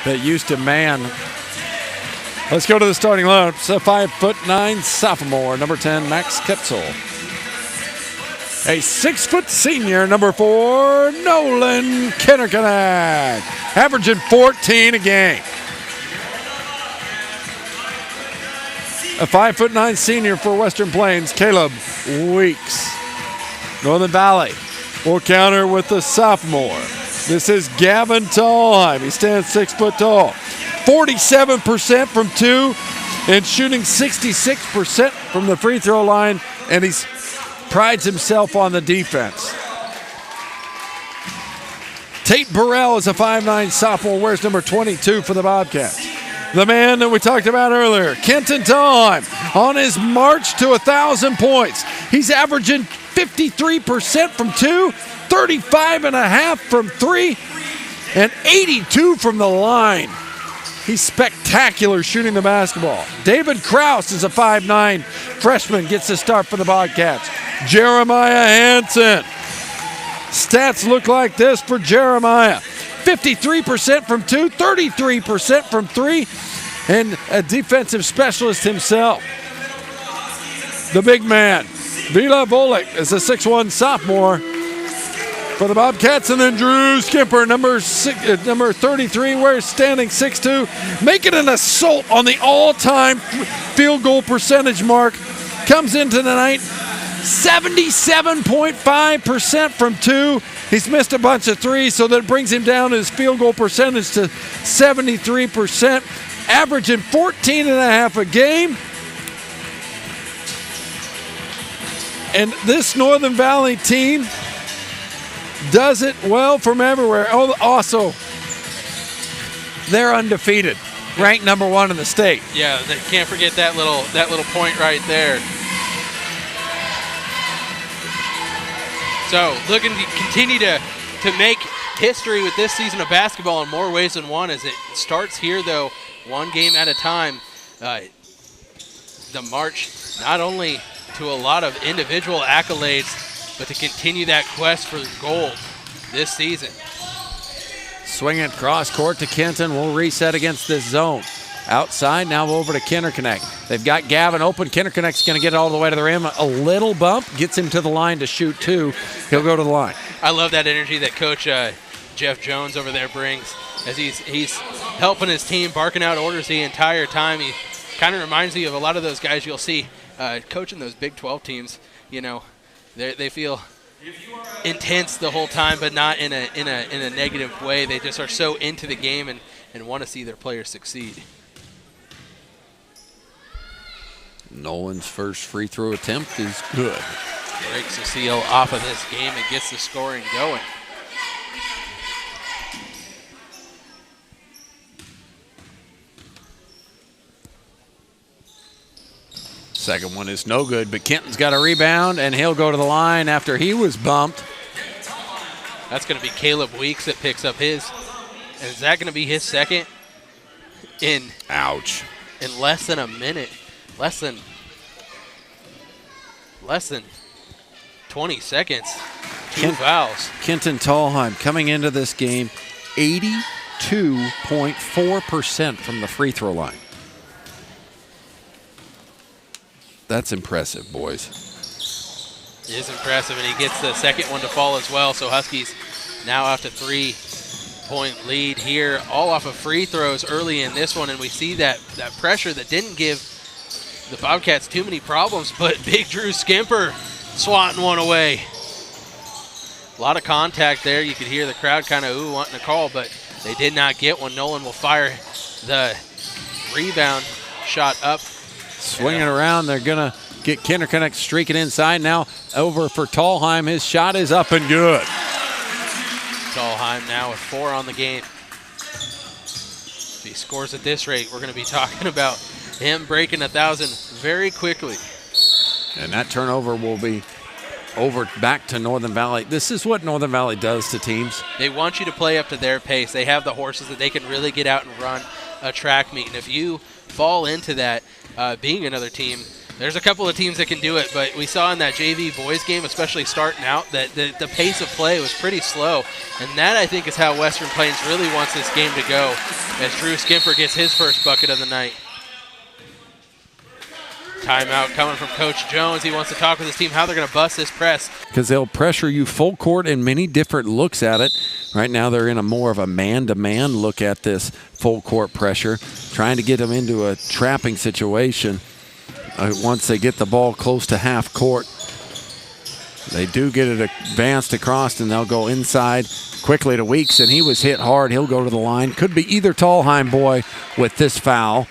that used to man. Let's go to the starting lineup. It's a 5'9" sophomore, number 10, Max Ketzel. A 6' senior, number 4, Nolan Kinnerkanak, averaging 14 a game. A 5'9" senior for Western Plains, Caleb Weeks. Northern Valley will counter with the sophomore. This is Gavin Tallheim. He stands 6 foot tall. 47% from 2 and shooting 66% from the free throw line, and he prides himself on the defense. Tate Burrell is a 5'9" sophomore, wears number 22 for the Bobcats. The man that we talked about earlier, Kenton Tallheim, on his march to 1,000 points. He's averaging 53% from 2, 35.5 from 3, and 82 from the line. He's spectacular shooting the basketball. David Krause is a 5'9" freshman, gets the start for the Bobcats. Jeremiah Hansen. Stats look like this for Jeremiah. 53% from 2, 33% from 3, and a defensive specialist himself. The big man, Vila Volek, is a 6'1" sophomore for the Bobcats, and then Drew Skimper, number 33, wears standing 6'2", making an assault on the all-time field goal percentage mark. Comes into the night 77.5% from 2. He's missed a bunch of threes, so that brings him down his field goal percentage to 73%, averaging 14.5 a game. And this Northern Valley team does it well from everywhere. Oh, also, they're undefeated, ranked number 1 in the state. Yeah, they can't forget that little point right there. So looking to continue to make history with this season of basketball in more ways than one, as it starts here, though, one game at a time. The march not only to a lot of individual accolades, but to continue that quest for gold this season. Swing it cross court to Kenton. We'll reset against this zone. Outside, now over to Kinnerkanek. They've got Gavin open. Kinnerkanek's going to get it all the way to the rim. A little bump gets him to the line to shoot 2. He'll go to the line. I love that energy that Coach Jeff Jones over there brings, as he's helping his team, barking out orders the entire time. He kind of reminds me of a lot of those guys you'll see coaching those Big 12 teams. You know, they feel intense the whole time, but not in a negative way. They just are so into the game and want to see their players succeed. Nolan's first free throw attempt is good. Breaks the seal off of this game and gets the scoring going. Second one is no good, but Kenton's got a rebound, and he'll go to the line after he was bumped. That's going to be Caleb Weeks that picks up his. And is that going to be his second in less than a minute? Less than 20 seconds. 2 fouls. Kenton Tallheim coming into this game 82.4% from the free throw line. That's impressive, boys. It is impressive, and he gets the second one to fall as well. So Huskies now have a 3-point lead here, all off of free throws early in this one, and we see that pressure that didn't give the Bobcats too many problems, but big Drew Skimper swatting one away. A lot of contact there. You could hear the crowd kind of wanting to call, but they did not get one. Nolan will fire the rebound shot up. Swinging around, they're going to get Kinnerkanek streaking inside. Now over for Tallheim. His shot is up and good. Tallheim now with 4 on the game. If he scores at this rate, we're going to be talking about him breaking 1,000 very quickly. And that turnover will be over back to Northern Valley. This is what Northern Valley does to teams. They want you to play up to their pace. They have the horses that they can really get out and run a track meet. And if you fall into that, being another team, There's a couple of teams that can do it, but we saw in that JV boys game, especially starting out, that the pace of play was pretty slow. And that, I think, is how Western Plains really wants this game to go, as Drew Skimper gets his first bucket of the night. Timeout coming from Coach Jones. He wants to talk with his team how they're going to bust this press. Because they'll pressure you full court and many different looks at it. Right now they're in a more of a man-to-man look at this full court pressure, trying to get them into a trapping situation. Once they get the ball close to half court, they do get it advanced across, and they'll go inside quickly to Weeks, and he was hit hard. He'll go to the line. Could be either Tallheim boy with this foul.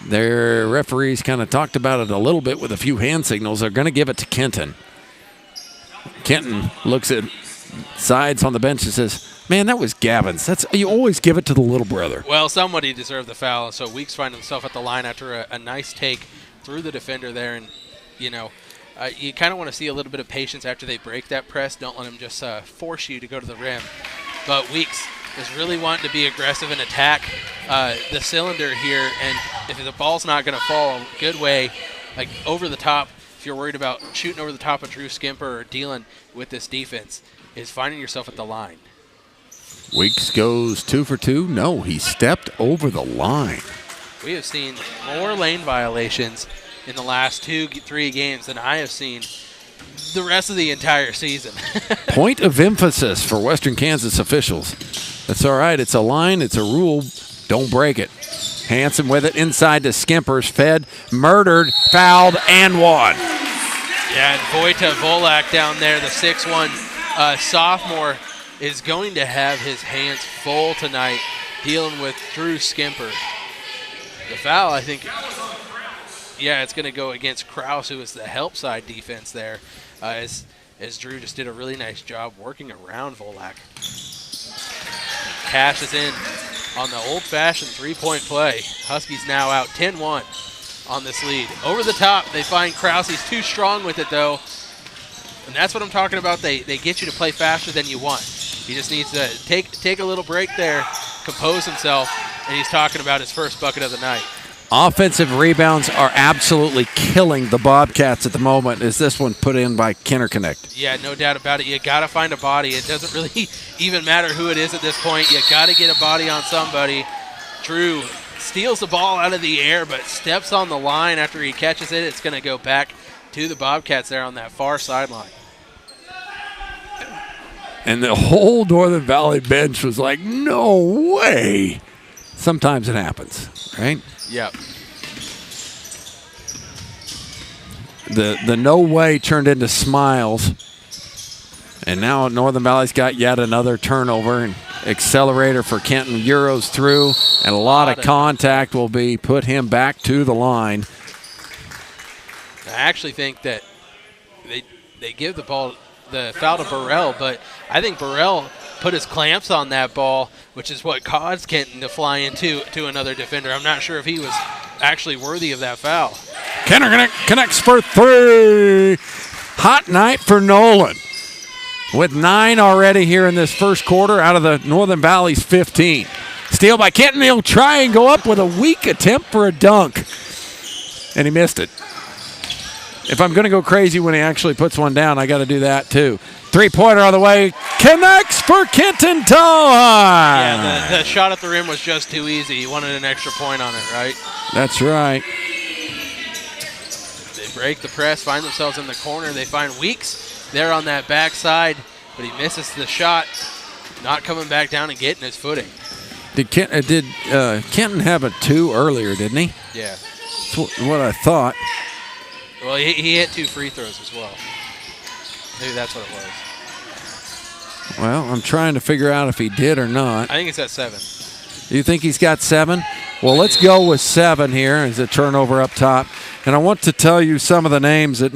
Their referees kind of talked about it a little bit with a few hand signals. They're going to give it to Kenton. Kenton looks at sides on the bench and says, man, that was Gavin's. You always give it to the little brother. Well, somebody deserved the foul, so Weeks finds himself at the line after a nice take through the defender there. And, you kind of want to see a little bit of patience after they break that press. Don't let them just force you to go to the rim. But Weeks is really wanting to be aggressive and attack the cylinder here. And if the ball's not going to fall a good way, like over the top, if you're worried about shooting over the top of Drew Skimper or dealing with this defense, is finding yourself at the line. Weeks goes 2 for 2. No, he stepped over the line. We have seen more lane violations in the last 2-3 games than I have seen the rest of the entire season. Point of emphasis for Western Kansas officials. That's all right. It's a line. It's a rule. Don't break it. Hanson with it inside to Skimpers. Fed, murdered, fouled, and won. Yeah, and Vojta Volak down there, the 6'1" sophomore, is going to have his hands full tonight dealing with Drew Skimper. The foul, I think, it's going to go against Kraus, who is the help side defense there, as Drew just did a really nice job working around Volak. Cashes in on the old-fashioned three-point play. Huskies now out 10-1 on this lead. Over the top, they find Kraus. He's too strong with it, though. And that's what I'm talking about. They get you to play faster than you want. He just needs to take a little break there, compose himself, and he's talking about his first bucket of the night. Offensive rebounds are absolutely killing the Bobcats at the moment. Is this one put in by Kenner-Connect? Yeah, no doubt about it. You got to find a body. It doesn't really even matter who it is at this point. You got to get a body on somebody. Drew steals the ball out of the air, but steps on the line after he catches it. It's going to go back to the Bobcats there on that far sideline. And the whole Northern Valley bench was like, no way. Sometimes it happens, right? Yep. The no way turned into smiles. And now Northern Valley's got yet another turnover. And accelerator for Kenton. Euros through. And a lot of contact will be put him back to the line. I actually think that they give the foul to Burrell, but I think Burrell put his clamps on that ball, which is what caused Kenton to fly into another defender. I'm not sure if he was actually worthy of that foul. Kenner connects for three. Hot night for Nolan, with 9 already here in this first quarter out of the Northern Valley's 15. Steal by Kenton. He'll try and go up with a weak attempt for a dunk, and he missed it. If I'm going to go crazy when he actually puts one down, I got to do that too. Three-pointer on the way. Connects for Kenton Tallheim. Yeah, the shot at the rim was just too easy. He wanted an extra point on it, right? That's right. They break the press, find themselves in the corner. They find Weeks there on that backside, but he misses the shot, not coming back down and getting his footing. Did Kenton have a 2 earlier, didn't he? Yeah. That's what I thought. Well, he hit 2 free throws as well. Maybe that's what it was. Well, I'm trying to figure out if he did or not. I think it's at 7. You think he's got 7? Well, let's go with 7 here as a turnover up top. And I want to tell you some of the names that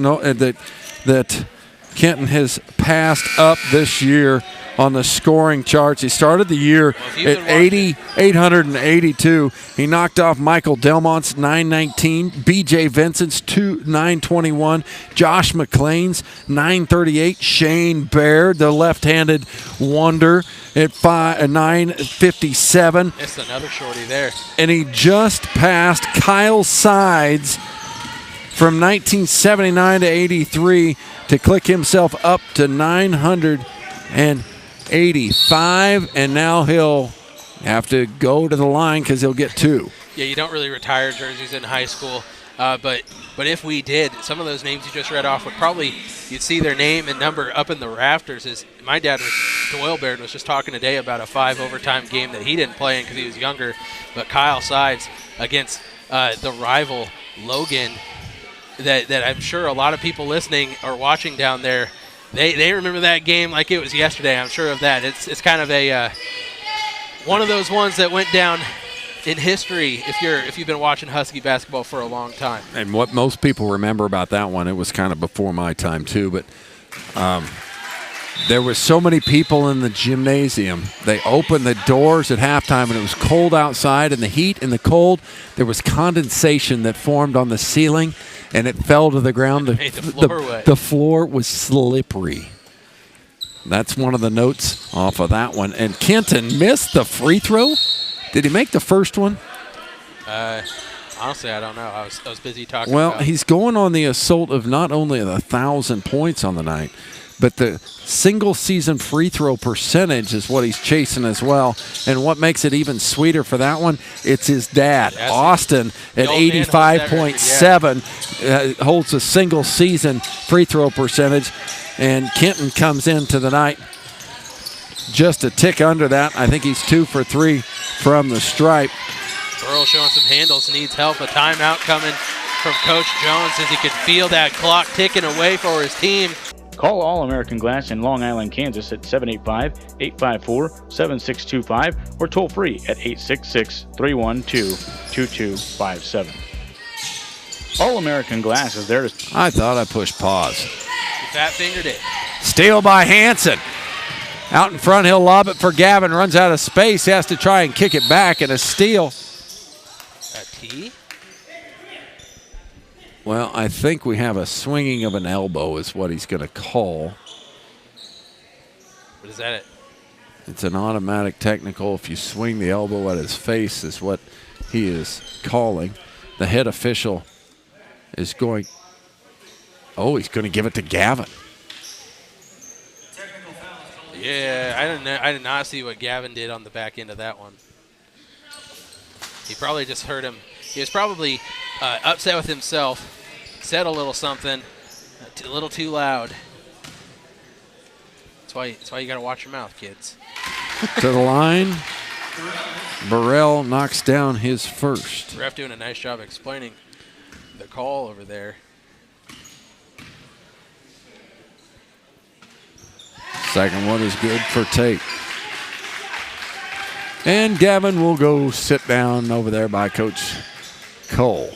Kenton has passed up this year on the scoring charts. He started the year at 882. He knocked off Michael Delmont's 919, B.J. Vincent's 921, Josh McLean's 938, Shane Baird, the left-handed wonder, at 957. It's another shorty there. And he just passed Kyle Sides' from 1979 to 83 to click himself up to 985, and now he'll have to go to the line because he'll get 2. Yeah, you don't really retire jerseys in high school, but if we did, some of those names you just read off would probably, you'd see their name and number up in the rafters. My dad, Doyle Baird, was just talking today about a 5 overtime game that he didn't play in because he was younger, but Kyle Sides against the rival Logan, that I'm sure a lot of people listening or watching down there, they remember that game like it was yesterday. I'm sure of that. It's kind of a one of those ones that went down in history if you've been watching Husky basketball for a long time. And what most people remember about that one, it was kind of before my time too, but there were so many people in the gymnasium. They opened the doors at halftime, and it was cold outside, and the heat and the cold, there was condensation that formed on the ceiling, and it fell to the ground. The floor was slippery. That's one of the notes off of that one. And Kenton missed the free throw. Did he make the first one? Honestly, I don't know. I was busy talking Well, about he's going on the assault of not only 1,000 points on the night, but the single-season free throw percentage is what he's chasing as well. And what makes it even sweeter for that one, it's his dad, Austin, at 85.7, holds a single-season free throw percentage. And Kenton comes into the night just a tick under that. I think he's 2 for 3 from the stripe. Burrell showing some handles, needs help. A timeout coming from Coach Jones as he could feel that clock ticking away for his team. Call All-American Glass in Long Island, Kansas at 785-854-7625 or toll free at 866-312-2257. All-American Glass is there to... I thought I pushed pause. You fat-fingered it. Steal by Hansen. Out in front, he'll lob it for Gavin. Runs out of space. He has to try and kick it back, and a steal. A T? Well, I think we have a swinging of an elbow is what he's going to call. What is that? It's an automatic technical. If you swing the elbow at his face is what he is calling. The head official is going. Oh, he's going to give it to Gavin. Yeah, I did not see what Gavin did on the back end of that one. He probably just heard him. He was probably upset with himself, said a little something, a little too loud. That's why you got to watch your mouth, kids. To the line. Burrell knocks down his first. Ref doing a nice job explaining the call over there. Second one is good for Tate. And Gavin will go sit down over there by Coach Cole.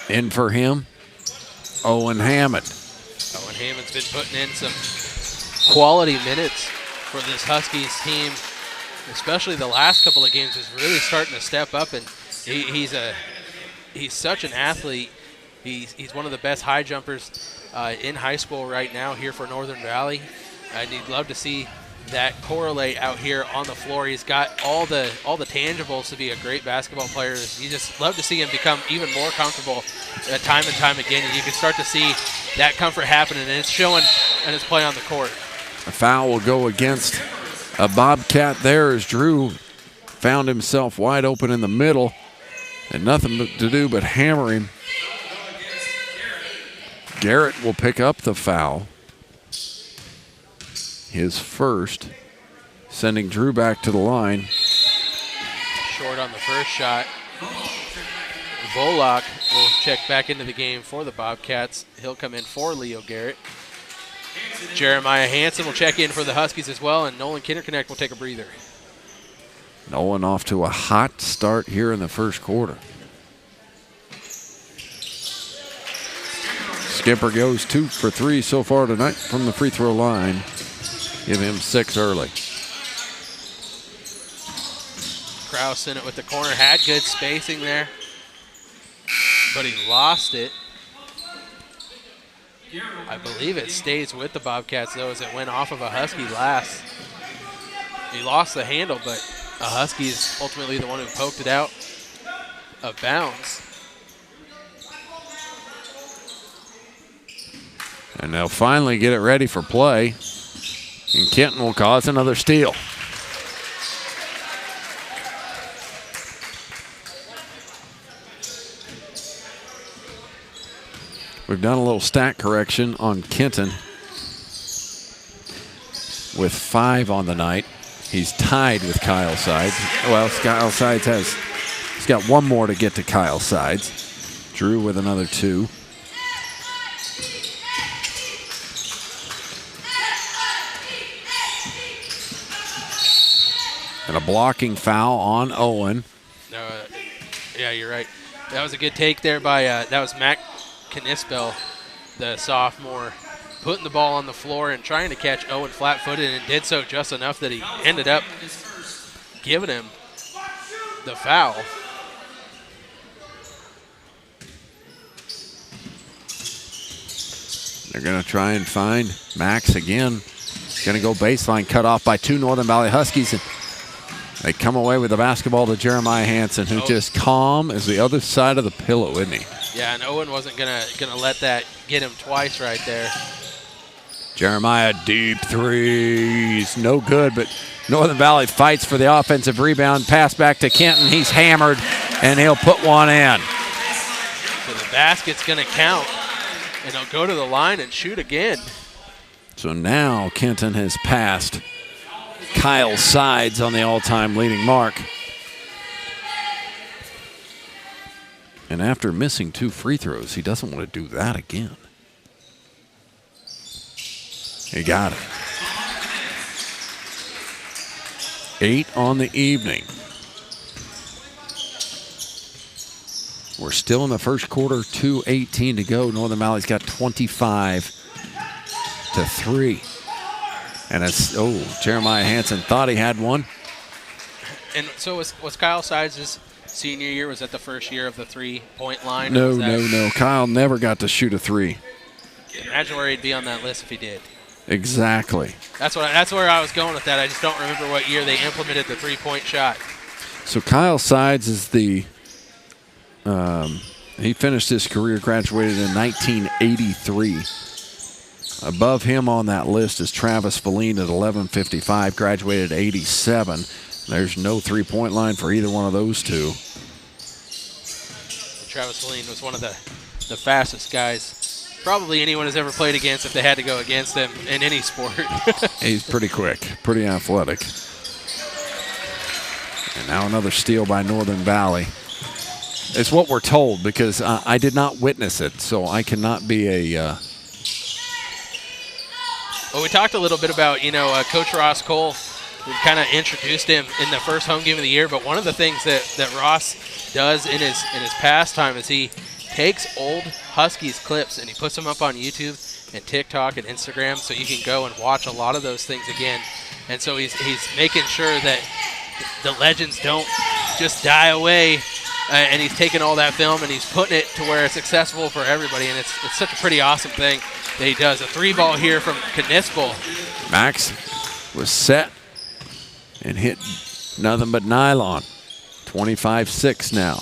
In for him, Owen Hammond. Owen Hammond's been putting in some quality minutes for this Huskies team, especially the last couple of games. Is really starting to step up, and he's such an athlete. He's one of the best high jumpers in high school right now here for Northern Valley. And you'd love to see that correlate out here on the floor. He's got all the tangibles to be a great basketball player. You just love to see him become even more comfortable time and time again. And you can start to see that comfort happening, and it's showing in his play on the court. A foul will go against a Bobcat there as Drew found himself wide open in the middle and nothing to do but hammer him. Garrett will pick up the foul. His first, sending Drew back to the line. Short on the first shot. Volok will check back into the game for the Bobcats. He'll come in for Leo Garrett. Jeremiah Hansen will check in for the Huskies as well, and Nolan Kinderconnect will take a breather. Nolan off to a hot start here in the first quarter. Skipper goes 2 for 3 so far tonight from the free throw line. Give him 6 early. Krause in it with the corner. Had good spacing there, but he lost it. I believe it stays with the Bobcats, though, as it went off of a Husky last. He lost the handle, but a Husky is ultimately the one who poked it out of bounds. And they'll finally get it ready for play. And Kenton will cause another steal. We've done a little stat correction on Kenton. With 5 on the night. He's tied with Kyle Sides. Well, Kyle Sides he's got 1 more to get to Kyle Sides. Drew with another 2. And a blocking foul on Owen. Yeah, you're right. That was a good take there by, that was Mac Knispel, the sophomore, putting the ball on the floor and trying to catch Owen flat-footed, and did so just enough that he ended up giving him the foul. They're going to try and find Max again. Going to go baseline, cut off by 2 Northern Valley Huskies. And they come away with the basketball to Jeremiah Hansen, who's just calm as the other side of the pillow, isn't he? Yeah, and Owen wasn't gonna let that get him twice right there. Jeremiah, deep threes. No good, but Northern Valley fights for the offensive rebound. Pass back to Kenton. He's hammered, and he'll put one in. So the basket's going to count, and he'll go to the line and shoot again. So now Kenton has passed Kyle Sides on the all-time leading mark. And after missing 2 free throws, he doesn't want to do that again. He got it. 8 on the evening. We're still in the first quarter, 2:18 to go. Northern Valley's got 25 to 3. And it's, Jeremiah Hansen thought he had one. And so was Kyle Sides' senior year? Was that the first year of the 3-point line? No. Kyle never got to shoot a 3. Imagine where he'd be on that list if he did. Exactly. That's where I was going with that. I just don't remember what year they implemented the 3-point shot. So Kyle Sides is the he finished his career, graduated in 1983. Above him on that list is Travis Feline at 11:55, graduated 87. There's no 3-point line for either one of those two. Travis Feline was one of the fastest guys probably anyone has ever played against if they had to go against him in any sport. He's pretty quick, pretty athletic. And now another steal by Northern Valley. It's what we're told because I did not witness it, so I cannot be a... Well, we talked a little bit about, Coach Ross Cole. We kind of introduced him in the first home game of the year, but one of the things that Ross does in his pastime is he takes old Huskies clips and he puts them up on YouTube and TikTok and Instagram, so you can go and watch a lot of those things again. And so he's making sure that the legends don't just die away, and he's taking all that film and he's putting it to where it's accessible for everybody, and it's such a pretty awesome thing that he does. A 3-ball here from Knispel. Max was set and hit nothing but nylon. 25-6 now.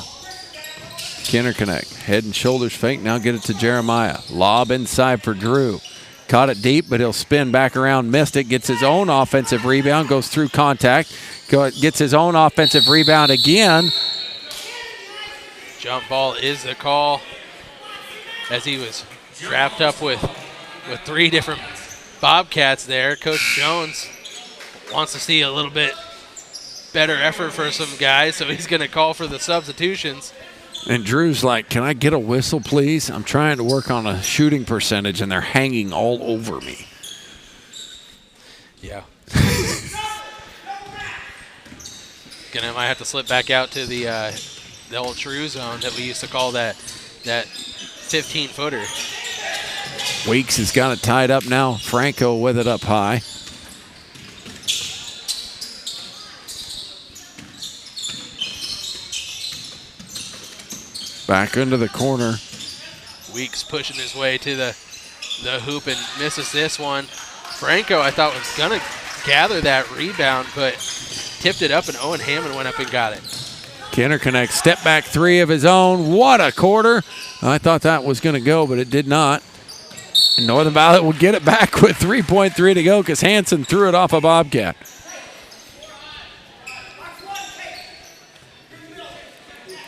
Kinner connect, head and shoulders fake, now get it to Jeremiah. Lob inside for Drew. Caught it deep, but he'll spin back around, missed it, gets his own offensive rebound, goes through contact, gets his own offensive rebound again. Jump ball is the call as he was wrapped up with 3 different Bobcats there. Coach Jones wants to see a little bit better effort for some guys, so he's going to call for the substitutions. And Drew's like, can I get a whistle, please? I'm trying to work on a shooting percentage, and they're hanging all over me. Yeah. Might have to slip back out to the old true zone that we used to call that 15-footer. Weeks has got it tied up now. Franco with it up high. Back into the corner. Weeks pushing his way to the hoop and misses this one. Franco, I thought, was going to gather that rebound, but tipped it up, and Owen Hammond went up and got it. Kenner connects step back three of his own. What a quarter. I thought that was going to go, but it did not. And Northern Valley will get it back with 3.3 to go because Hanson threw it off a Bobcat.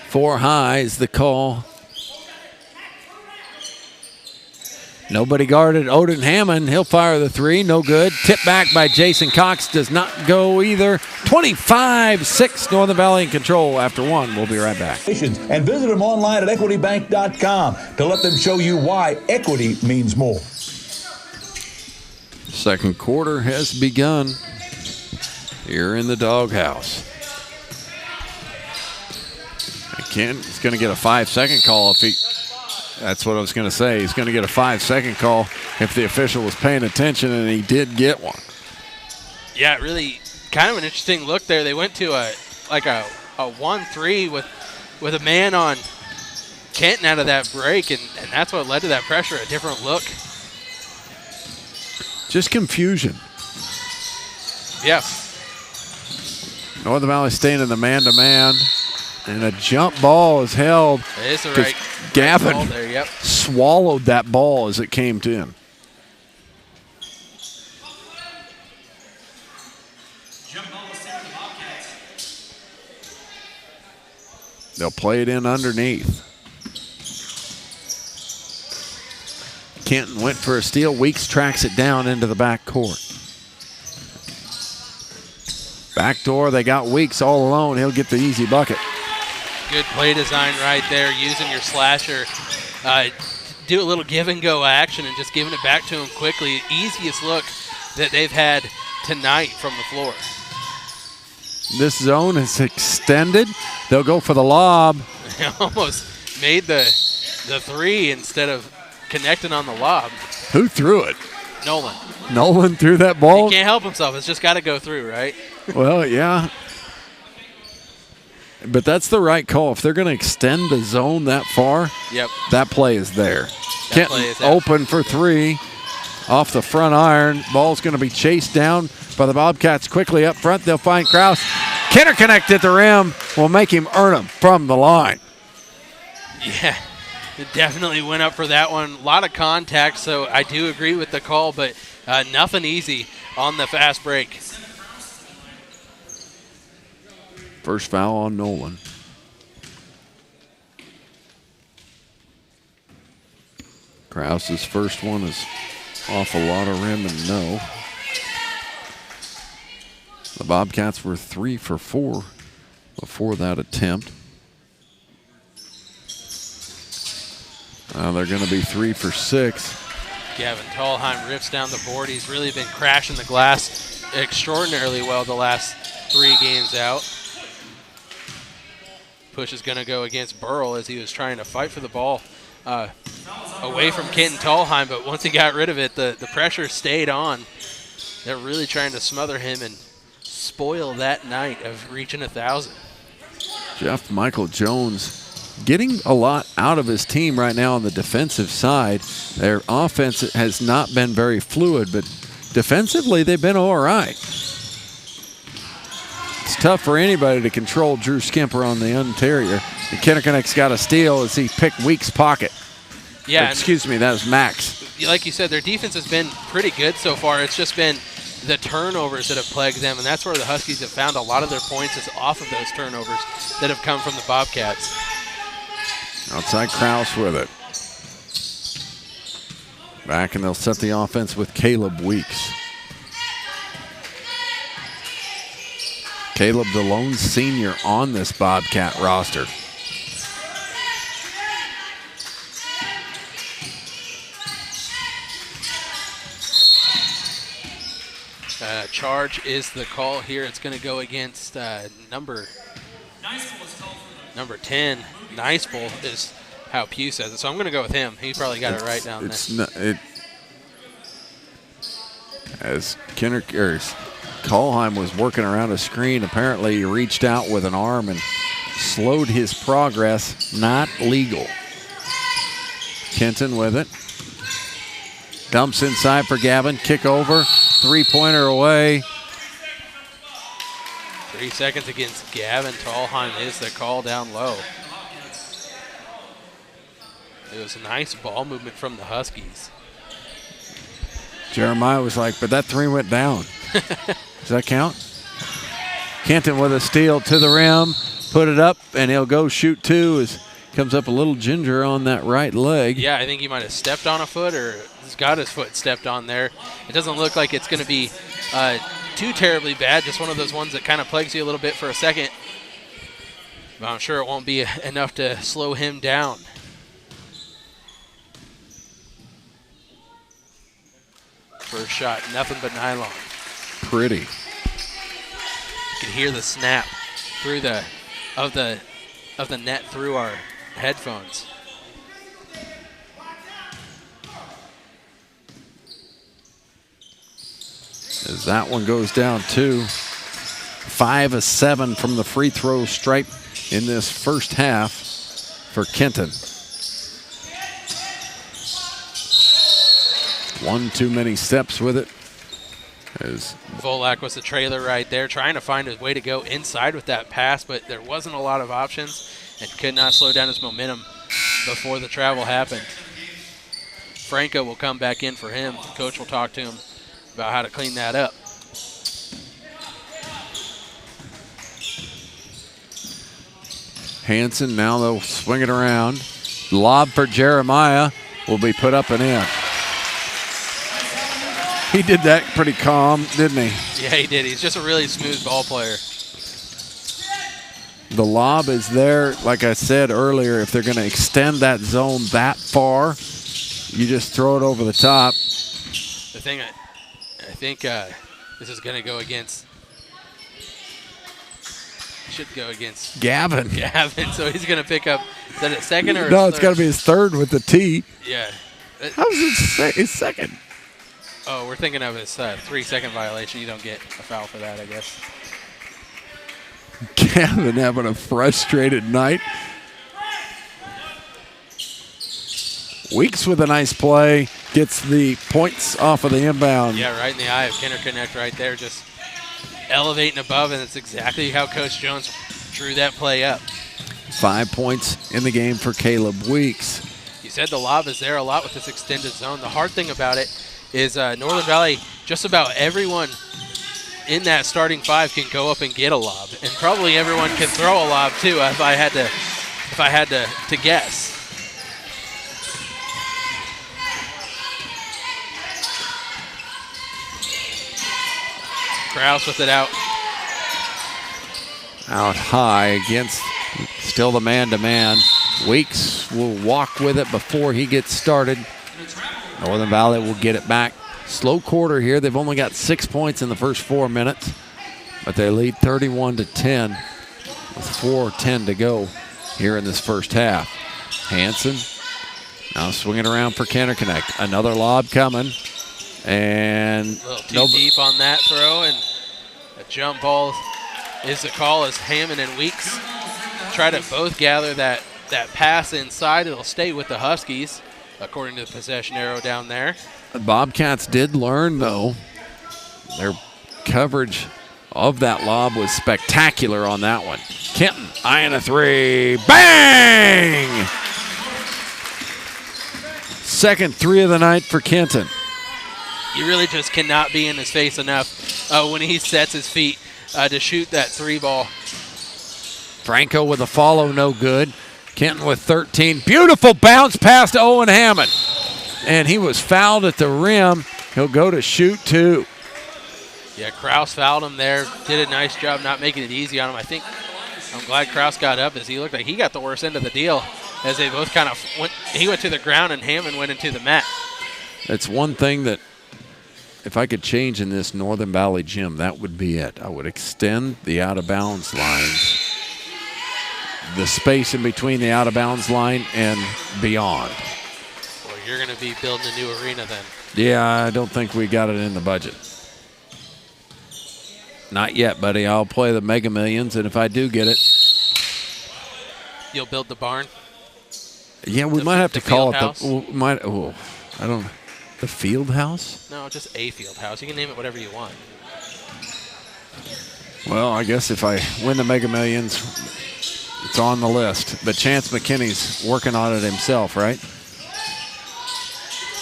Four high is the call. Nobody guarded Odin Hammond. He'll fire the three. No good. Tip back by Jason Cox. Does not go either. 25-6 Northern Valley in control after one. We'll be right back. And visit them online at equitybank.com to let them show you why equity means more. Second quarter has begun here in the doghouse. He's going to get a 5-second call if he... That's what I was going to say. He's going to get a 5-second call if the official was paying attention, and he did get one. Yeah, really kind of an interesting look there. They went to a 1-3 with a man on Kenton out of that break, and that's what led to that pressure, a different look. Just confusion. Yeah. Northern Valley staying in the man-to-man, and a jump ball is held. It is the right Gavin ball there, yep. swallowed that ball as it came to him. They'll play it in underneath. Kenton went for a steal. Weeks tracks it down into the back court. Backdoor, they got Weeks all alone. He'll get the easy bucket. Good play design right there, using your slasher. Do a little give and go action and just giving it back to him quickly. Easiest look that they've had tonight from the floor. This zone is extended. They'll go for the lob. Almost made the three instead of connecting on the lob. Who threw it? Nolan. Nolan threw that ball? He can't help himself. It's just got to go through, right? Well, yeah. But that's the right call. If they're going to extend the zone that far, yep, that play is there. Kenton open for three off the front iron. Ball's going to be chased down by the Bobcats quickly up front. They'll find Krause. Kenner connect at the rim. Will make him earn him from the line. Yeah, it definitely went up for that one. A lot of contact, so I do agree with the call, but nothing easy on the fast break. First foul on Nolan. Krause's first one is off a lot of rim and no. The Bobcats were 3 for 4 before that attempt. They're going to be 3 for 6. Gavin Tallheim rips down the board. He's really been crashing the glass extraordinarily well the last 3 games out. Push is going to go against Burrell as he was trying to fight for the ball away from Kenton Tallheim, but once he got rid of it, the pressure stayed on. They're really trying to smother him and spoil that night of reaching 1,000. Jeff Michael Jones getting a lot out of his team right now on the defensive side. Their offense has not been very fluid, but defensively they've been all right. It's tough for anybody to control Drew Skimper on the interior. And Kennecock's got a steal as he picked Weeks' pocket. Yeah. Excuse me, that was Max. Like you said, their defense has been pretty good so far. It's just been the turnovers that have plagued them, and that's where the Huskies have found a lot of their points is off of those turnovers that have come from the Bobcats. Outside Krause with it. Back, and they'll set the offense with Caleb Weeks. Caleb, the lone senior on this Bobcat roster. Charge is the call here. It's going to go against number 10. Niceball is how Pugh says it. So I'm going to go with him. He probably got it right down there. As Tallheim was working around a screen, apparently he reached out with an arm and slowed his progress. Not legal. Kenton with it. Dumps inside for Gavin. Kick over. Three-pointer away. 3 seconds against Gavin Tallheim is the call down low. It was a nice ball movement from the Huskies. Jeremiah was like, but that 3 went down. Does that count? Kenton with a steal to the rim, put it up, and he'll go shoot 2 as comes up a little ginger on that right leg. Yeah, I think he might have stepped on a foot or he's got his foot stepped on there. It doesn't look like it's going to be too terribly bad, just one of those ones that kind of plagues you a little bit for a second. But I'm sure it won't be enough to slow him down. First shot, nothing but nylon. Pretty. You can hear the snap through of the net through our headphones. As that one goes down 2. 5 of 7 from the free throw stripe in this first half for Kenton. One too many steps with it. As Volak was the trailer right there, trying to find a way to go inside with that pass, but there wasn't a lot of options and could not slow down his momentum before the travel happened. Franco will come back in for him. Coach will talk to him about how to clean that up. Hansen, now they'll swing it around. Lob for Jeremiah will be put up and in. He did that pretty calm, didn't he? Yeah, he did. He's just a really smooth ball player. The lob is there, like I said earlier, if they're going to extend that zone that far, you just throw it over the top. The thing, I think this is going to go against, should go against Gavin. Gavin, so he's going to pick up, is that a second or No, his it's got to be his third with the T. Yeah. How's it his second? Oh, we're thinking of his 3-second violation. You don't get a foul for that, I guess. Gavin having a frustrated night. Weeks with a nice play, gets the points off of the inbound. Yeah, right in the eye of Kinder Connect right there, just elevating above, and it's exactly how Coach Jones drew that play up. 5 points in the game for Caleb Weeks. You said the lob is there a lot with this extended zone. The hard thing about it is Northern Valley, just about everyone in that starting 5 can go up and get a lob, and probably everyone can throw a lob too. If I had to guess. Kraus with it out. Out high against still the man-to-man. Weeks will walk with it before he gets started. Northern Valley will get it back. Slow quarter here. They've only got 6 points in the first 4 minutes, but they lead 31-10 with 4:10 to go here in this first half. Hansen now swinging around for Kinder Connect. Another lob coming. And a little too deep on that throw, and a jump ball is the call as Hammond and Weeks try to both gather that pass inside. It'll stay with the Huskies, according to the possession arrow down there. The Bobcats did learn, though. Their coverage of that lob was spectacular on that one. Kenton, eyeing a 3. Bang! Second 3 of the night for Kenton. You really just cannot be in his face enough when he sets his feet to shoot that 3 ball. Franco with a follow, no good. Kenton with 13. Beautiful bounce pass to Owen Hammond. And he was fouled at the rim. He'll go to shoot 2. Yeah, Kraus fouled him there. Did a nice job not making it easy on him. I'm glad Kraus got up, as he looked like he got the worst end of the deal, as they both kind of went. He went to the ground and Hammond went into the mat. It's one thing that, if I could change in this Northern Valley gym, that would be it. I would extend the out-of-bounds lines, the space in between the out-of-bounds line and beyond. Well, you're going to be building a new arena then. Yeah, I don't think we got it in the budget. Not yet, buddy. I'll play the Mega Millions, and if I do get it. You'll build the barn? Yeah, we might have to call it house? I don't know. The field house? No, just a field house. You can name it whatever you want. Well, I guess if I win the Mega Millions, it's on the list. But Chance McKinney's working on it himself, right?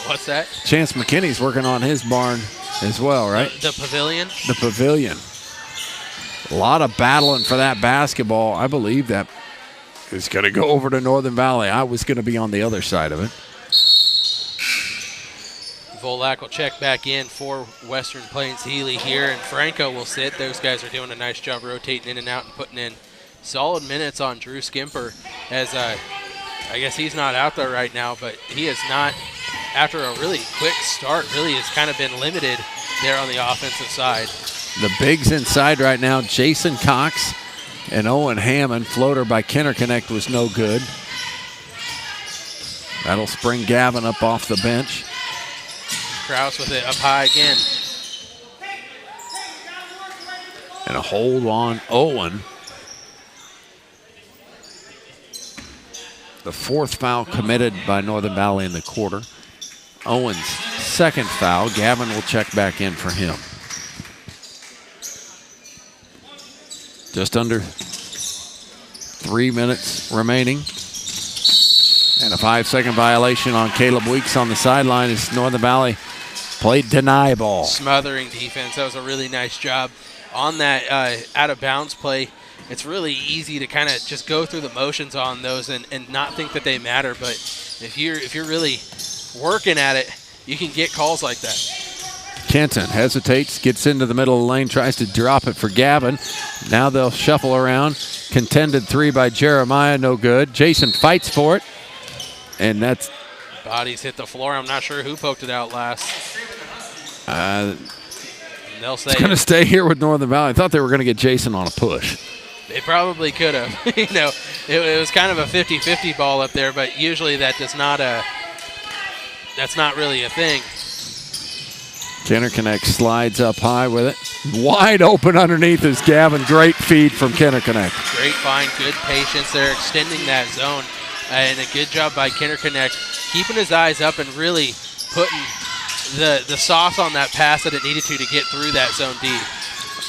What's that? Chance McKinney's working on his barn as well, right? The pavilion? The pavilion. A lot of battling for that basketball. I believe that is going to go over to Northern Valley. I was going to be on the other side of it. Volak will check back in for Western Plains Healy here, and Franco will sit. Those guys are doing a nice job rotating in and out and putting in solid minutes on Drew Skimper, as I guess he's not out there right now, but he is not, after a really quick start, really has kind of been limited there on the offensive side. The bigs inside right now, Jason Cox and Owen Hammond. Floater by Kenner-Connect was no good. That'll spring Gavin up off the bench. Kraus with it up high again. And a hold on Owen. The fourth foul committed by Northern Valley in the quarter. Owen's second foul. Gavin will check back in for him. Just under 3 minutes remaining. And a 5-second violation on Caleb Weeks on the sideline as Northern Valley played deny ball. Smothering defense. That was a really nice job on that out-of-bounds play. It's really easy to kind of just go through the motions on those and not think that they matter. But if you're really working at it, you can get calls like that. Kenton hesitates, gets into the middle of the lane, tries to drop it for Gavin. Now they'll shuffle around. Contended three by Jeremiah, no good. Jason fights for it, and that's... Bodies hit the floor. I'm not sure who poked it out last. They'll say it's going to stay here with Northern Valley. I thought they were going to get Jason on a push. They probably could have. It was kind of a 50-50 ball up there, but usually that's not really a thing. Kenner-Connect slides up high with it. Wide open underneath is Gavin. Great feed from Kenner-Connect. Great find, good patience there, extending that zone. And a good job by Kenner-Connect, keeping his eyes up and really putting the sauce on that pass that it needed to get through that zone D.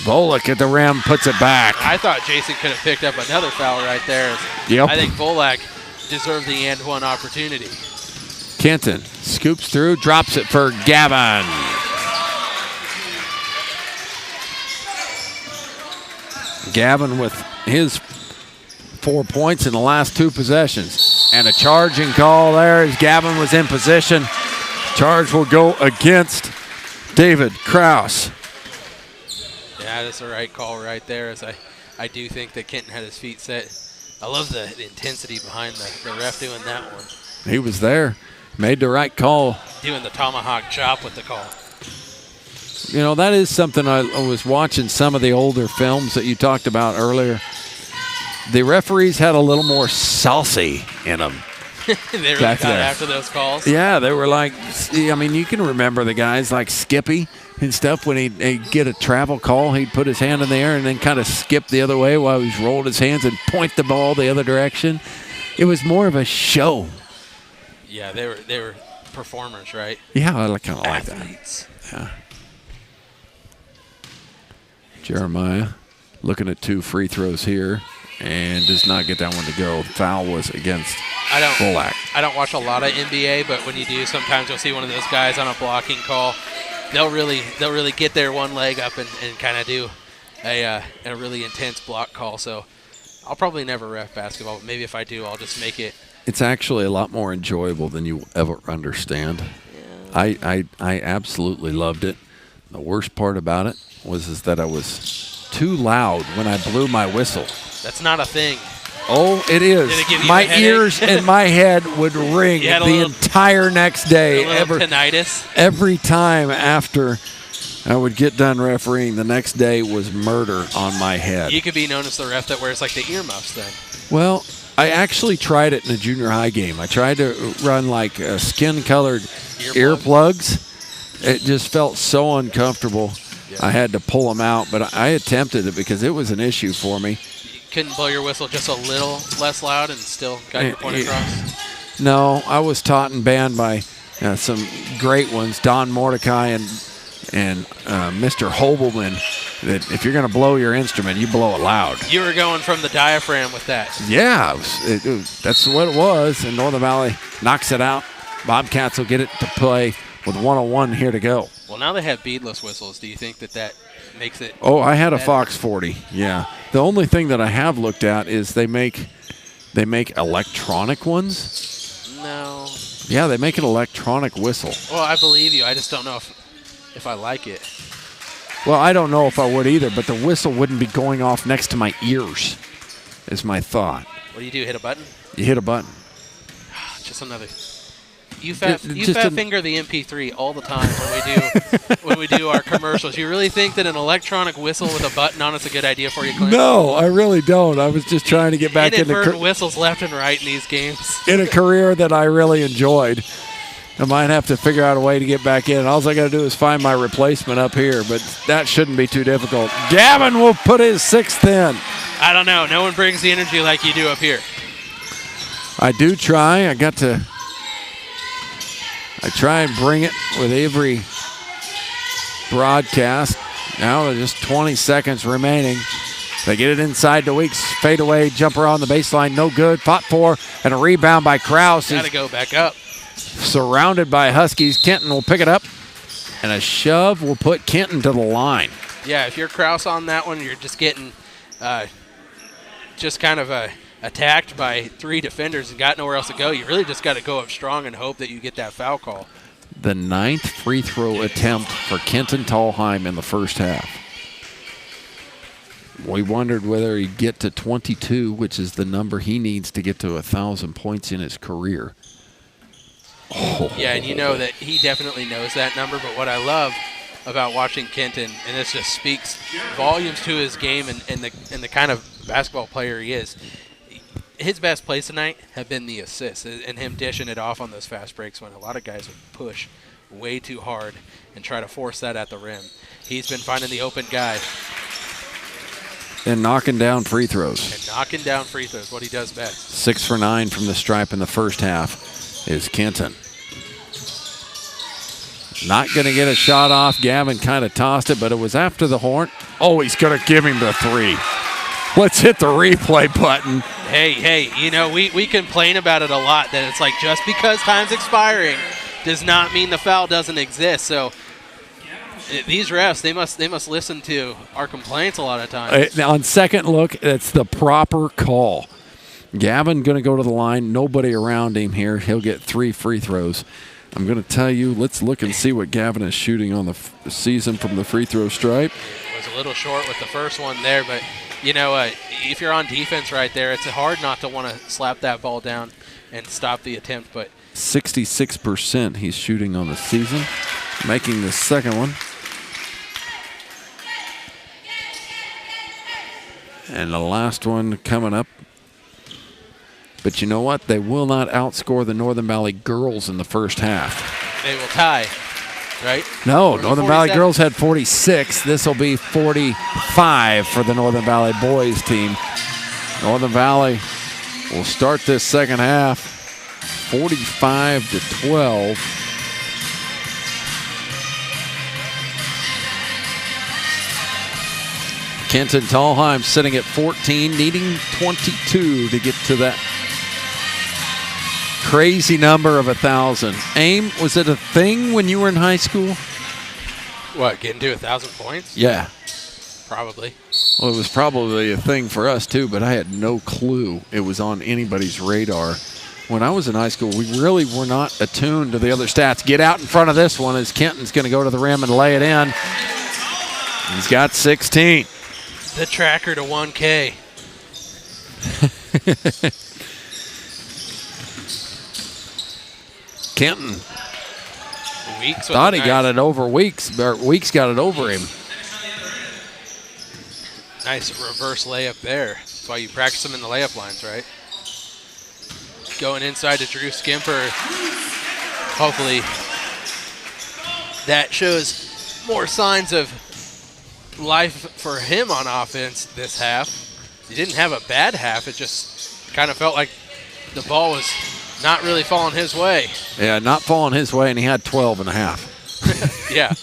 Volek at the rim, puts it back. I thought Jason could have picked up another foul right there. Yep. I think Volek deserved the and one opportunity. Kenton scoops through, drops it for Gavin. Gavin with his 4 points in the last two possessions. And a charging call there as Gavin was in position. Charge will go against David Kraus. Yeah, that's the right call right there, as I do think that Kenton had his feet set. I love the intensity behind the ref doing that one. He was there, made the right call. Doing the tomahawk chop with the call. You know, that is something I was watching some of the older films that you talked about earlier. The referees had a little more saucy in them. They really got after those calls? Yeah, they were like, I mean, you can remember the guys like Skippy and stuff. When he'd get a travel call, he'd put his hand in the air and then kind of skip the other way while he's rolled his hands and point the ball the other direction. It was more of a show. Yeah, they were performers, right? Yeah, I kind of like that. Athletes. Yeah. Jeremiah looking at 2 free throws here and does not get that one to go. Foul was against Volak. I don't watch a lot of NBA, but when you do, sometimes you'll see one of those guys on a blocking call. They'll really get their one leg up and kind of do a really intense block call. So I'll probably never ref basketball, but maybe if I do, I'll just make it. It's actually a lot more enjoyable than you ever understand. Yeah. I absolutely loved it. The worst part about it was that I was too loud when I blew my whistle. That's not a thing. Oh, it is. Did it give you my a headache? Ears and my head would ring the entire next day. Tinnitus? Every time after I would get done refereeing, the next day was murder on my head. You could be known as the ref that wears like the earmuffs then. Well, I actually tried it in a junior high game. I tried to run like skin-colored earplugs. It just felt so uncomfortable. Yeah. I had to pull them out, but I attempted it because it was an issue for me. You couldn't blow your whistle just a little less loud and still got your point across? No, I was taught and banned by some great ones, Don Mordecai and Mr. Hobelman that if you're going to blow your instrument, you blow it loud. You were going from the diaphragm with that. Yeah, that's what it was. And Northern Valley knocks it out. Bobcats will get it to play with 1:01 here to go. Well, now they have beadless whistles. Do you think that makes it? Oh, I had a better? Fox 40. Yeah. The only thing that I have looked at is they make electronic ones. No. Yeah, they make an electronic whistle. Well, I believe you. I just don't know if I like it. Well, I don't know if I would either, but the whistle wouldn't be going off next to my ears, is my thought. What do? Hit a button? You hit a button. Just another. You fat finger the MP3 all the time when we do our commercials. You really think that an electronic whistle with a button on it's a good idea for you, Clint? No, I really don't. I was just trying to get back into whistles left and right in these games. In a career that I really enjoyed. I might have to figure out a way to get back in. All I got to do is find my replacement up here, but that shouldn't be too difficult. Gavin will put his 6th in. I don't know. No one brings the energy like you do up here. I do try. I try and bring it with every broadcast. Now there's just 20 seconds remaining. They get it inside to Weeks. Fade away, jumper on the baseline, no good. Fought for, and a rebound by Krause. Got to go back up. Surrounded by Huskies. Kenton will pick it up, and a shove will put Kenton to the line. Yeah, if you're Krause on that one, you're just getting just kind of attacked by 3 defenders and got nowhere else to go. You really just got to go up strong and hope that you get that foul call. The 9th free throw attempt for Kenton Tallheim in the first half. We wondered whether he'd get to 22, which is the number he needs to get to 1,000 points in his career. Oh. Yeah, and you know that he definitely knows that number, but what I love about watching Kenton, and this just speaks volumes to his game and the kind of basketball player he is, his best plays tonight have been the assists and him dishing it off on those fast breaks when a lot of guys would push way too hard and try to force that at the rim. He's been finding the open guy. And knocking down free throws. What he does best. 6 for 9 from the stripe in the first half is Kenton. Not going to get a shot off. Gavin kind of tossed it, but it was after the horn. Oh, he's going to give him the 3. Let's hit the replay button. Hey, you know, we complain about it a lot, that it's like just because time's expiring does not mean the foul doesn't exist. So these refs, they must listen to our complaints a lot of times. On second look, it's the proper call. Gavin going to go to the line. Nobody around him here. He'll get 3 free throws. I'm going to tell you, let's look and see what Gavin is shooting on the season from the free throw stripe. Was a little short with the first one there, but, you know, if you're on defense right there, it's hard not to want to slap that ball down and stop the attempt. But 66% he's shooting on the season, making the second one. And the last one coming up. But you know what? They will not outscore the Northern Valley girls in the first half. They will tie, right? No, Northern Valley girls had 46. This will be 45 for the Northern Valley boys team. Northern Valley will start this second half 45-12. Kenton Tallheim sitting at 14, needing 22 to get to that crazy number of 1,000. Aim, was it a thing when you were in high school? What, getting to 1,000 points? Yeah. Probably. Well, it was probably a thing for us too, but I had no clue it was on anybody's radar. When I was in high school, we really were not attuned to the other stats. Get out in front of this one as Kenton's going to go to the rim and lay it in. He's got 16. The tracker to 1K. Kenton Weeks thought he got it over Weeks, but Weeks got it over him. Nice reverse layup there. That's why you practice them in the layup lines, right? Going inside to Drew Skimper. Hopefully that shows more signs of life for him on offense this half. He didn't have a bad half. It just kind of felt like the ball was not really falling his way. Yeah, not falling his way, and he had 12 and a half. Yeah.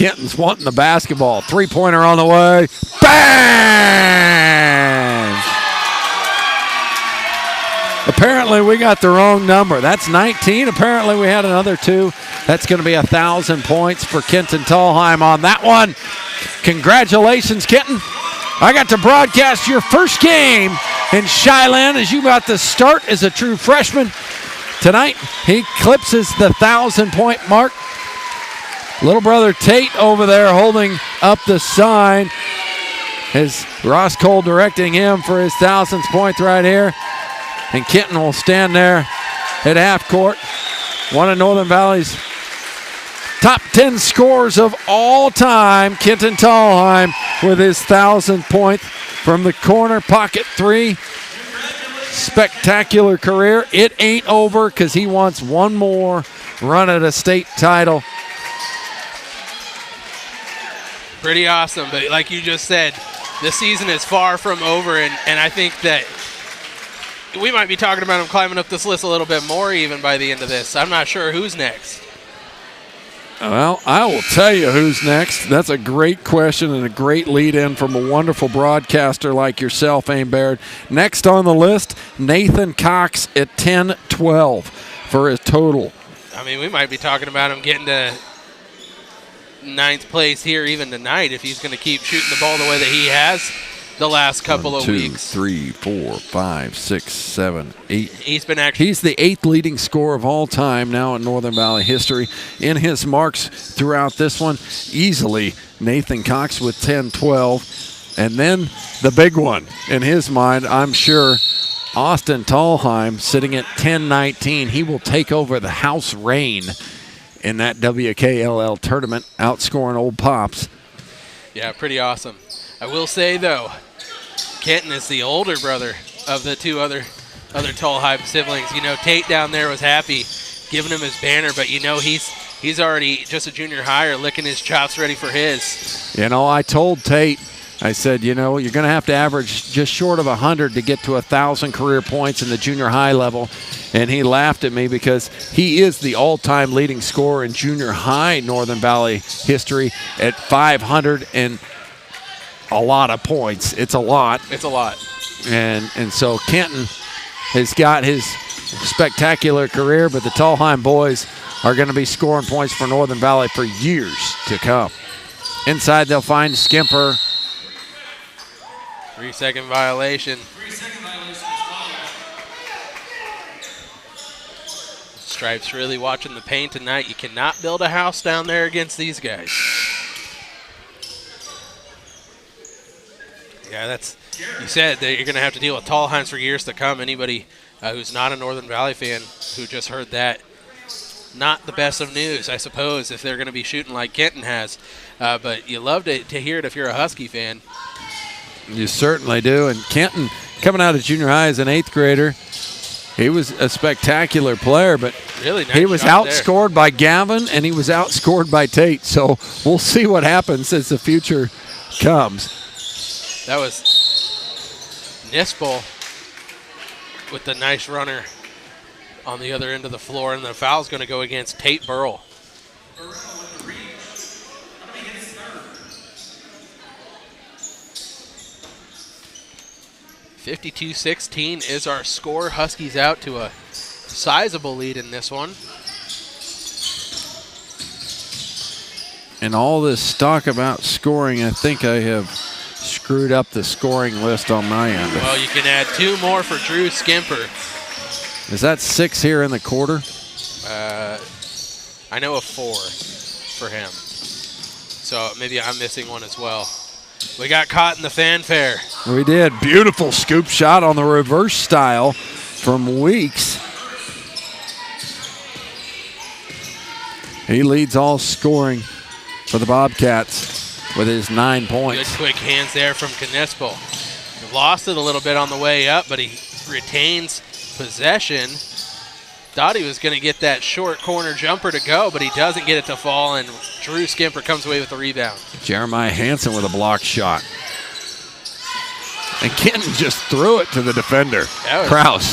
Kenton's wanting the basketball. Three-pointer on the way. Bang! Apparently, we got the wrong number. That's 19. Apparently, we had another 2. That's going to be 1,000 points for Kenton Tallheim on that one. Congratulations, Kenton. I got to broadcast your first game in Cheylin as you got to start as a true freshman. Tonight, he eclipses the 1,000-point mark. Little brother Tate over there holding up the sign as Ross Cole directing him for his 1,000th point right here. And Kenton will stand there at half court. One of Northern Valley's top 10 scorers of all time, Kenton Tallheim with his 1,000th point from the corner pocket three. Spectacular career. It ain't over because he wants one more run at a state title. Pretty awesome, but like you just said, the season is far from over, and I think that we might be talking about him climbing up this list a little bit more even by the end of this. I'm not sure who's next. Well, I will tell you who's next. That's a great question and a great lead-in from a wonderful broadcaster like yourself, Aim Baird. Next on the list, Nathan Cox at 10-12 for his total. I mean, we might be talking about him getting to 9th place here even tonight if he's going to keep shooting the ball the way that he has the last couple of weeks. 1, 2, 3, 4, 5, 6, 7, 8. He's been actually. He's the 8th leading scorer of all time now in Northern Valley history. In his marks throughout this one, easily Nathan Cox with 10-12. And then the big one in his mind, I'm sure, Austin Tallheim sitting at 10-19. He will take over the house reign in that WKLL tournament, outscoring Old Pops. Yeah, pretty awesome. I will say, though, Kenton is the older brother of the two other Tallheim siblings. You know, Tate down there was happy giving him his banner, but you know he's already just a junior higher licking his chops ready for his. You know, I told Tate, I said, you know, you're going to have to average just short of 100 to get to 1,000 career points in the junior high level. And he laughed at me because he is the all-time leading scorer in junior high Northern Valley history at 500 and a lot of points. It's a lot. It's a lot. And so Kenton has got his spectacular career, but the Tallheim boys are going to be scoring points for Northern Valley for years to come. Inside they'll find Skimper. 3-second violation. Stripes really watching the paint tonight. You cannot build a house down there against these guys. Yeah, that's, you said that you're going to have to deal with Tallheims for years to come. Anybody who's not a Northern Valley fan who just heard that, not the best of news, I suppose, if they're going to be shooting like Kenton has. But you love to hear it if you're a Husky fan. You certainly do. And Kenton, coming out of junior high as an 8th grader, he was a spectacular player, but really nice he was shot outscored there by Gavin and he was outscored by Tate. So we'll see what happens as the future comes. That was Nispel with the nice runner on the other end of the floor, and the foul's going to go against Tate Burrell. 52-16 is our score. Huskies out to a sizable lead in this one. And all this talk about scoring, I think I have screwed up the scoring list on my end. Well, you can add 2 more for Drew Skimper. Is that 6 here in the quarter? I know of 4 for him. So maybe I'm missing one as well. We got caught in the fanfare. We did. Beautiful scoop shot on the reverse style from Weeks. He leads all scoring for the Bobcats with his 9 points. Good quick hands there from Knispel. He lost it a little bit on the way up, but he retains possession. Thought he was going to get that short corner jumper to go, but he doesn't get it to fall, and Drew Skimper comes away with the rebound. Jeremiah Hansen with a block shot. And Kenton just threw it to the defender, Kraus.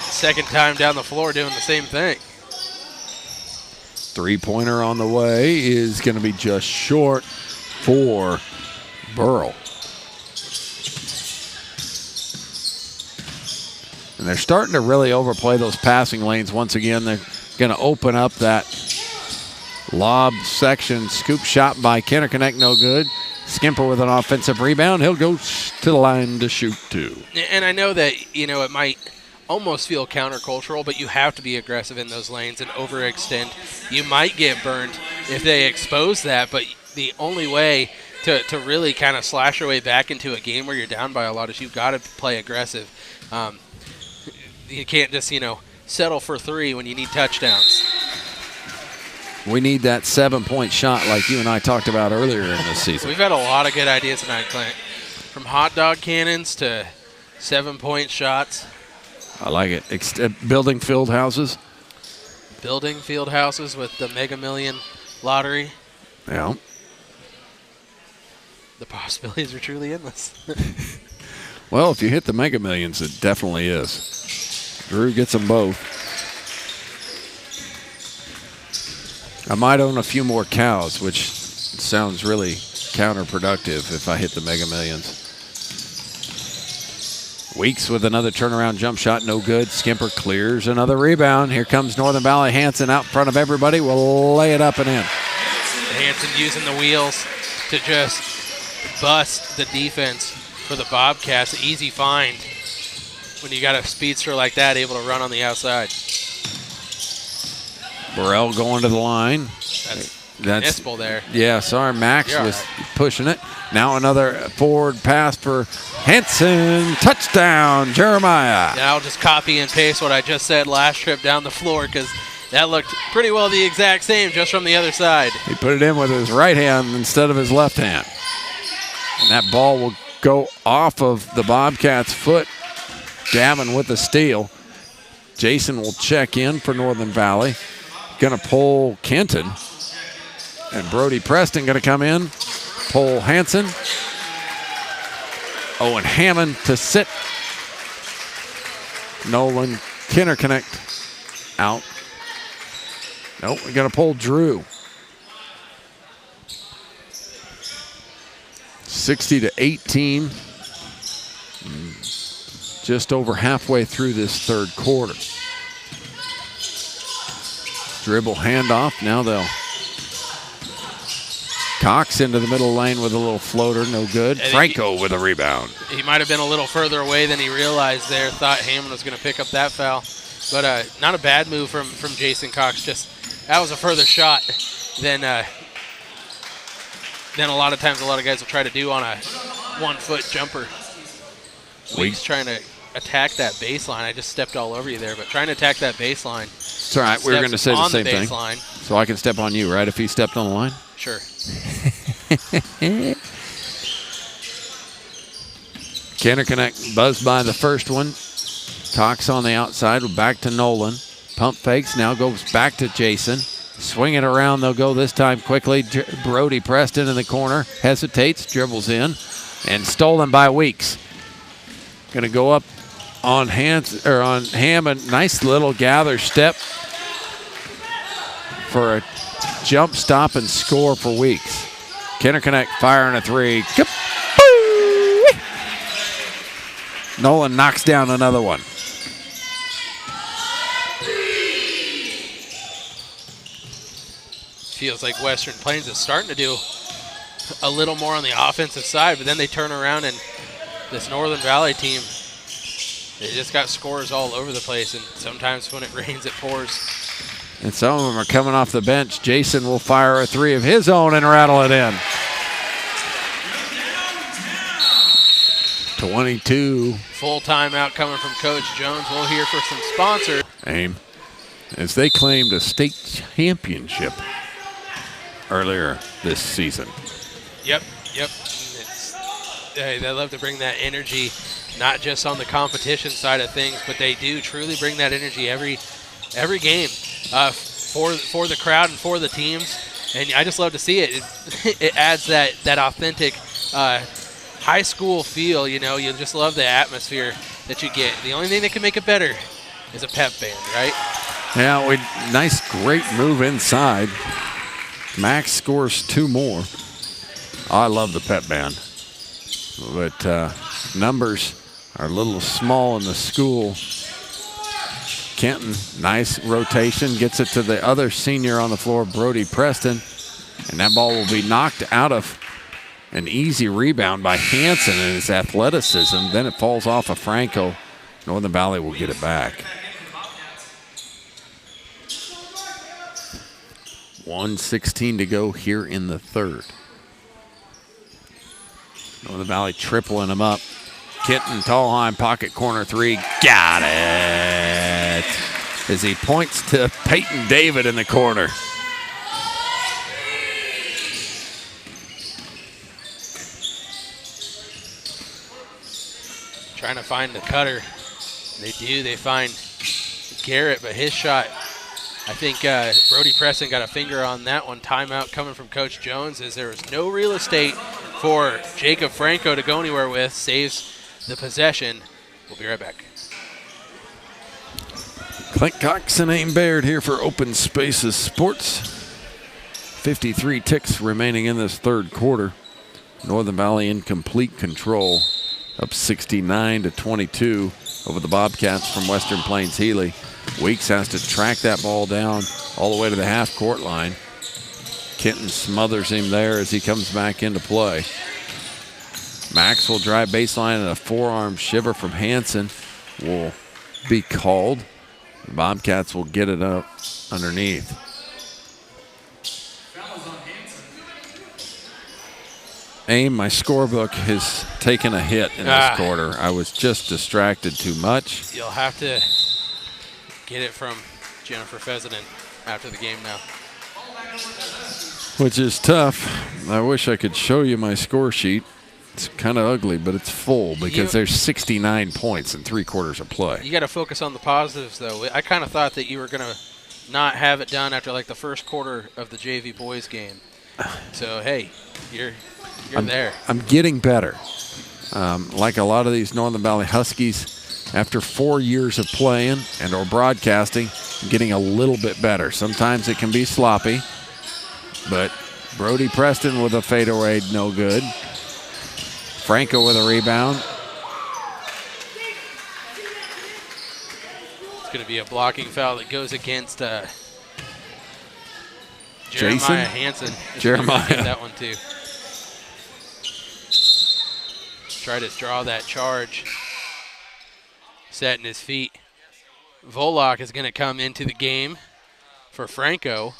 Second time down the floor doing the same thing. Three-pointer on the way is going to be just short for Burrell. And they're starting to really overplay those passing lanes once again. They're going to open up that lob section. Scoop shot by Kenner-Connect, no good. Skimper with an offensive rebound. He'll go to the line to shoot two. And I know that, it might almost feel countercultural, but you have to be aggressive in those lanes and overextend. You might get burned if they expose that, but the only way to really kind of slash your way back into a game where you're down by a lot is you've got to play aggressive. You can't just, settle for three when you need touchdowns. We need that 7-point shot like you and I talked about earlier in this season. We've had a lot of good ideas tonight, Clint. From hot dog cannons to 7-point shots. I like it. Building field houses. Building field houses with the Mega Million lottery. Yeah. The possibilities are truly endless. Well, if you hit the Mega Millions, it definitely is. Drew gets them both. I might own a few more cows, which sounds really counterproductive if I hit the Mega Millions. Weeks with another turnaround jump shot, no good. Skimper clears another rebound. Here comes Northern Valley. Hanson out front of everybody. Will lay it up and in. Hanson using the wheels to just bust the defense for the Bobcats. Easy find when you got a speedster like that able to run on the outside. Burrell going to the line. That's Nispel there. Yeah, sorry, Max was pushing it. Now another forward pass for Hanson. Touchdown, Jeremiah. And I'll just copy and paste what I just said last trip down the floor because that looked pretty well the exact same just from the other side. He put it in with his right hand instead of his left hand. And that ball will go off of the Bobcats' foot. Gavin with the steal. Jason will check in for Northern Valley. Going to pull Kenton. And Brody Preston going to come in. Pull Hanson. Owen Hammond to sit. Nolan Kenner-Connect out. Nope, we're going to pull Drew. 60-18. Just over halfway through this third quarter. Dribble handoff. Now they'll. Cox into the middle lane with a little floater. No good. Franco with a rebound. He might have been a little further away than he realized there. Thought Hammond was going to pick up that foul. But not a bad move from Jason Cox. Just that was a further shot than a lot of times a lot of guys will try to do on a 1-foot jumper. Weeks trying to attack that baseline. I just stepped all over you there, but trying to attack that baseline. It's all right. We were going to say the same thing. So I can step on you, right, if he stepped on the line? Sure. Kenner-Connect buzzed by the first one. Cox on the outside. Back to Nolan. Pump fakes. Now goes back to Jason. Swing it around. They'll go this time quickly. Brody Preston in the corner. Hesitates. Dribbles in. And stolen by Weeks. Going to go up on Hammond. Nice little gather step for a jump, stop, and score for Weeks. Kenner-Connect firing a three. Nolan knocks down another one. Feels like Western Plains is starting to do a little more on the offensive side, but then they turn around and this Northern Valley team, they just got scores all over the place, and sometimes when it rains, it pours. And some of them are coming off the bench. Jason will fire a three of his own and rattle it in. 22. Full timeout coming from Coach Jones. We'll hear for some sponsors. Aim, as they claimed a state championship earlier this season. Yep. They love to bring that energy, not just on the competition side of things, but they do truly bring that energy every game for the crowd and for the teams. And I just love to see it. It adds that authentic high school feel. You just love the atmosphere that you get. The only thing that can make it better is a pep band, right? Yeah, nice, great move inside. Max scores 2 more. I love the pep band, but numbers are a little small in the school. Kenton, nice rotation, gets it to the other senior on the floor, Brody Preston, and that ball will be knocked out of an easy rebound by Hansen and his athleticism. Then it falls off of Franco. Northern Valley will get it back. 1:16 to go here in the third. Northern Valley tripling them up. Kenton, Tallheim, pocket corner 3. Got it! As he points to Peyton David in the corner. Trying to find the cutter. They do. They find Garrett, but his shot, I think Brody Preston got a finger on that one. Timeout coming from Coach Jones as there was no real estate for Jacob Franco to go anywhere with. Saves the possession. We'll be right back. Clint Cox and Aim Baird here for Open Spaces Sports. 53 ticks remaining in this third quarter. Northern Valley in complete control, up 69-22 over the Bobcats from Western Plains Healy. Weeks has to track that ball down all the way to the half-court line. Kenton smothers him there as he comes back into play. Max will drive baseline, and a forearm shiver from Hansen will be called. The Bobcats will get it up underneath. Aim, my scorebook has taken a hit in this quarter. I was just distracted too much. You'll have to get it from Jennifer Fezenden after the game now. Which is tough. I wish I could show you my score sheet. It's kind of ugly, but it's full because there's 69 points in 3 quarters of play. You got to focus on the positives, though. I kind of thought that you were going to not have it done after like the first quarter of the JV boys game. So, hey, you're there. I'm getting better. Like a lot of these Northern Valley Huskies, after 4 years of playing and or broadcasting, I'm getting a little bit better. Sometimes it can be sloppy, but Brody Preston with a fadeaway, no good. Franco with a rebound. It's going to be a blocking foul that goes against Jason? Jeremiah Hansen. Jeremiah. Get that one too. Try to draw that charge. Setting his feet. Volok is going to come into the game for Franco.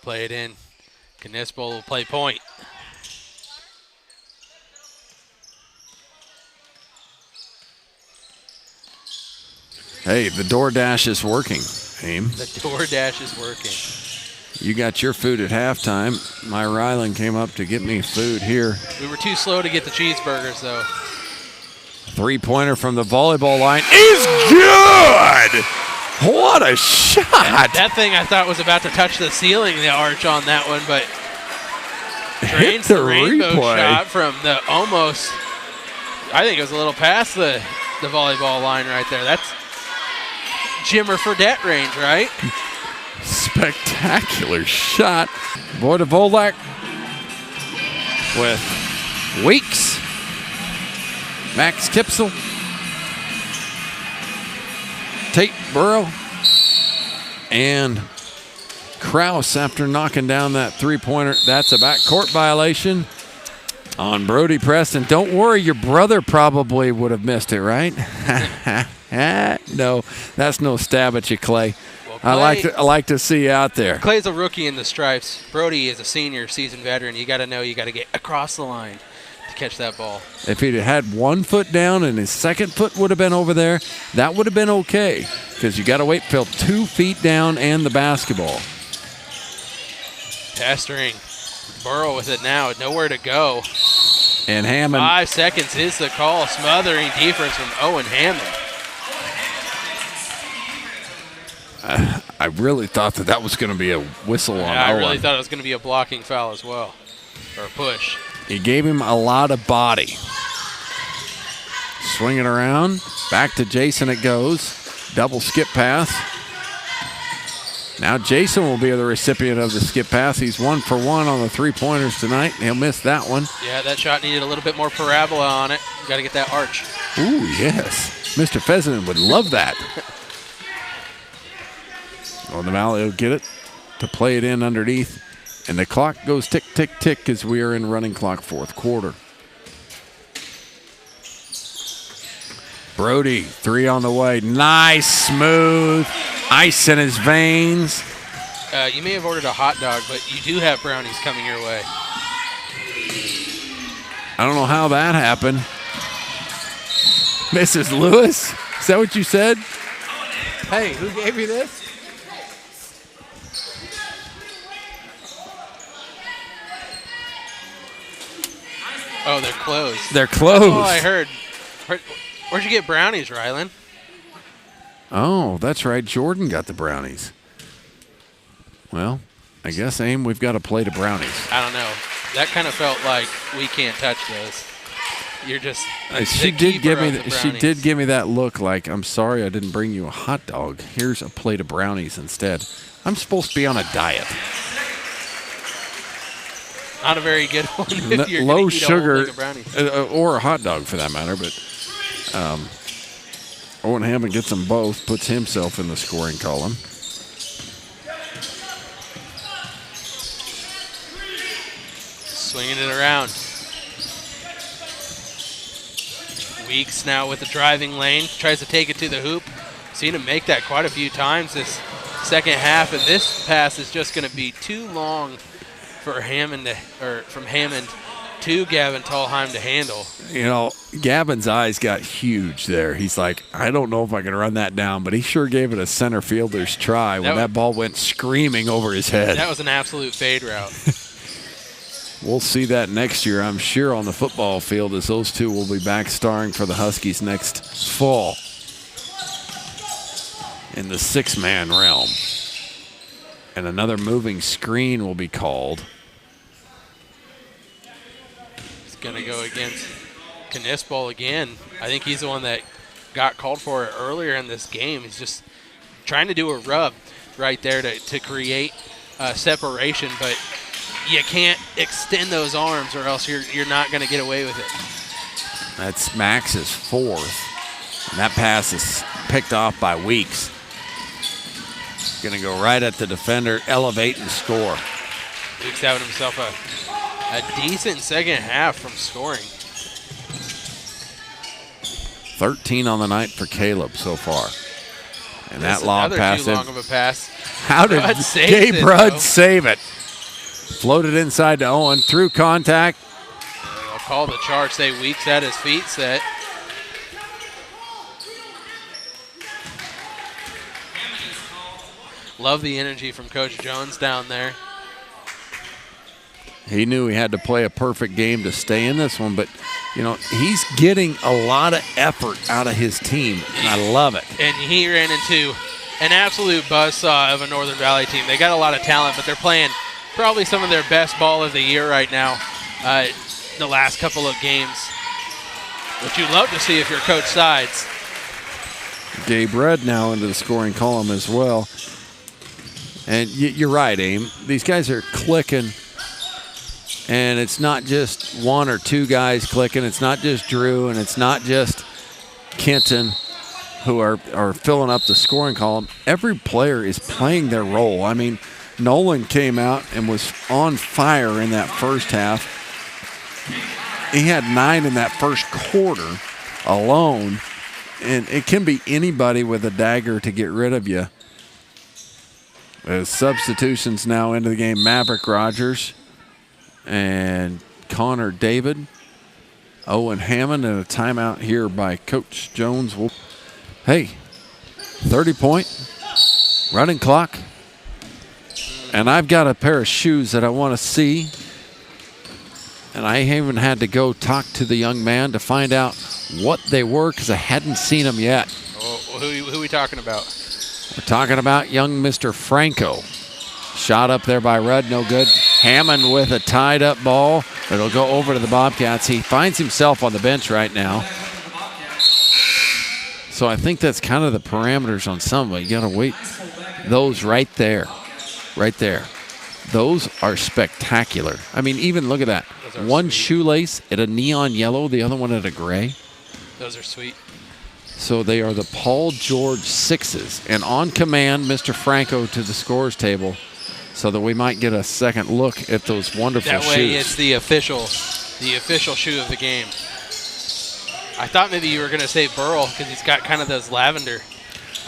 Play it in. Knispel will play point. Hey, the DoorDash is working, Aim. The DoorDash is working. You got your food at halftime. My Ryland came up to get me food here. We were too slow to get the cheeseburgers, though. 3-pointer from the volleyball line is good! What a shot! That thing I thought was about to touch the ceiling, the arch on that one, but drains the rainbow shot from the almost, I think it was a little past the volleyball line right there. That's Jimmer Fredette range, right? Spectacular shot. Boy, to Volak with Weeks. Max Kipsel. Tate Burrow. And Kraus after knocking down that 3-pointer. That's a backcourt violation on Brody Preston. Don't worry, your brother probably would have missed it, right? No, that's no stab at you, Clay. Well, Clay, I like to see you out there. Clay's a rookie in the stripes. Brody is a senior, seasoned veteran. You got to know you got to get across the line to catch that ball. If he'd had 1 foot down and his second foot would have been over there, that would have been okay because you got to wait till 2 feet down and the basketball. Pestering. Burrow with it now. Nowhere to go. And Hammond. 5 seconds is the call. Smothering defense from Owen Hammond. I really thought that was going to be a whistle on Owen. I really thought it was going to be a blocking foul as well, or a push. He gave him a lot of body. Swing it around. Back to Jason it goes. Double skip pass. Now Jason will be the recipient of the skip pass. He's 1 for 1 on the three-pointers tonight. He'll miss that one. Yeah, that shot needed a little bit more parabola on it. Got to get that arch. Ooh, yes. Mr. Pheasant would love that. Well, the Valley will get it to play it in underneath. And the clock goes tick, tick, tick as we are in running clock fourth quarter. Brody, 3 on the way. Nice, smooth, ice in his veins. You may have ordered a hot dog, but you do have brownies coming your way. I don't know how that happened. Mrs. Lewis, is that what you said? Hey, who gave you this? Oh, they're closed. They're closed. That's all I heard. Where'd you get brownies, Rylan? Oh, that's right. Jordan got the brownies. Well, I guess, Aim, we've got a plate of brownies. I don't know. That kind of felt like we can't touch those. You're just she did give me that look like, I'm sorry I didn't bring you a hot dog. Here's a plate of brownies instead. I'm supposed to be on a diet. Not a very good one. If you're low eat sugar, a whole brownies. or a hot dog for that matter. But Owen Hammond gets them both, puts himself in the scoring column. Swinging it around. Weeks now with the driving lane. Tries to take it to the hoop. Seen him make that quite a few times this second half, and this pass is just going to be too long for Hammond from Hammond to Gavin Tallheim to handle. You know, Gavin's eyes got huge there. He's like, I don't know if I can run that down, but he sure gave it a center fielder's try when that ball went screaming over his head. That was an absolute fade route. We'll see that next year, I'm sure, on the football field, as those two will be back starring for the Huskies next fall in the six-man realm. And another moving screen will be called. It's going to go against Knispel again. I think he's the one that got called for it earlier in this game. He's just trying to do a rub right there to create separation, but you can't extend those arms or else you're not going to get away with it. That's Max's fourth. And that pass is picked off by Weeks. Going to go right at the defender, elevate and score. Weeks having himself a decent second half from scoring. 13 on the night for Caleb so far. And that long pass. Too long of a pass. How did Gabe Rudd save it? Floated inside to Owen, through contact. They'll call the charge, say Weeks at his feet set. Love the energy from Coach Jones down there. He knew he had to play a perfect game to stay in this one, but, you know, he's getting a lot of effort out of his team, and I love it. And he ran into an absolute buzzsaw of a Northern Valley team. They got a lot of talent, but they're playing probably some of their best ball of the year right now, the last couple of games, which you'd love to see if you're Coach Sides. Gabe Rudd now into the scoring column as well. And you're right, Aim. These guys are clicking, and it's not just one or two guys clicking. It's not just Drew, and it's not just Kenton who are filling up the scoring column. Every player is playing their role. I mean, Nolan came out and was on fire in that first half. He had 9 in that first quarter alone, and it can be anybody with a dagger to get rid of you. As substitutions now into the game, Maverick Rogers and Connor David. Owen Hammond, and a timeout here by Coach Jones. Hey, 30-point running clock. And I've got a pair of shoes that I want to see. And I even had to go talk to the young man to find out what they were because I hadn't seen them yet. Oh, who are we talking about? We're talking about young Mr. Franco. Shot up there by Rudd, no good. Hammond with a tied-up ball. It'll go over to the Bobcats. He finds himself on the bench right now. So I think that's kind of the parameters on some, but you got to wait. Those right there. Right there. Those are spectacular. I mean, even look at that. One sweet. Shoelace at a neon yellow, the other one at a gray. Those are sweet. So they are the Paul George 6s. And on command, Mr. Franco to the scores table so that we might get a second look at those wonderful shoes. That way it's the official shoe of the game. I thought maybe you were going to say Burl because he's got kind of those lavender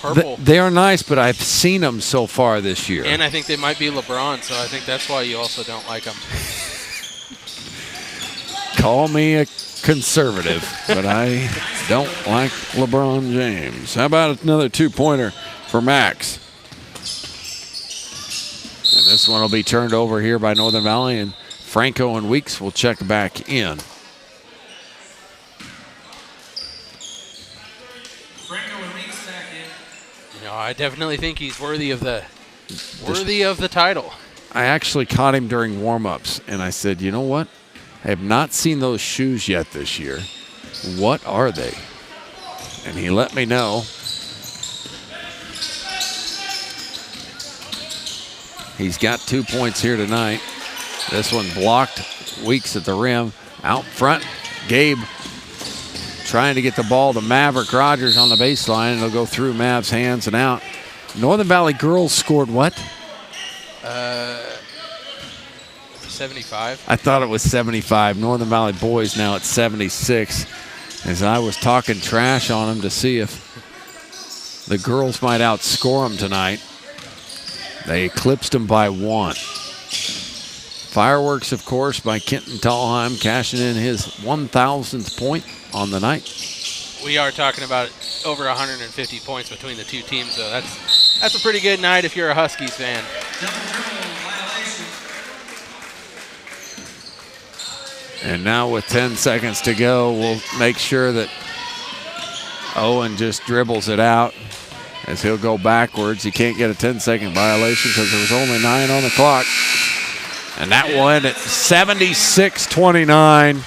purple. They are nice, but I've seen them so far this year. And I think they might be LeBron, so I think that's why you also don't like them. Call me a conservative, but I don't like LeBron James. How about another two-pointer for Max? And this one will be turned over here by Northern Valley, and Franco and Weeks will check back in. You know, I definitely think he's worthy of the title. I actually caught him during warm-ups, and I said, you know what? I have not seen those shoes yet this year. What are they? And he let me know. He's got 2 points here tonight. This one blocked. Weeks at the rim. Out front, Gabe trying to get the ball to Maverick Rogers on the baseline. It'll go through Mav's hands and out. Northern Valley girls scored what? 75. I thought it was 75. Northern Valley boys now at 76. As I was talking trash on them to see if the girls might outscore them tonight. They eclipsed them by 1. Fireworks, of course, by Kenton Tallheim, cashing in his 1,000th point on the night. We are talking about over 150 points between the two teams, so that's a pretty good night if you're a Huskies fan. And now with 10 seconds to go, we'll make sure that Owen just dribbles it out as he'll go backwards. He can't get a 10-second violation because there was only 9 on the clock. And that one at 76-29.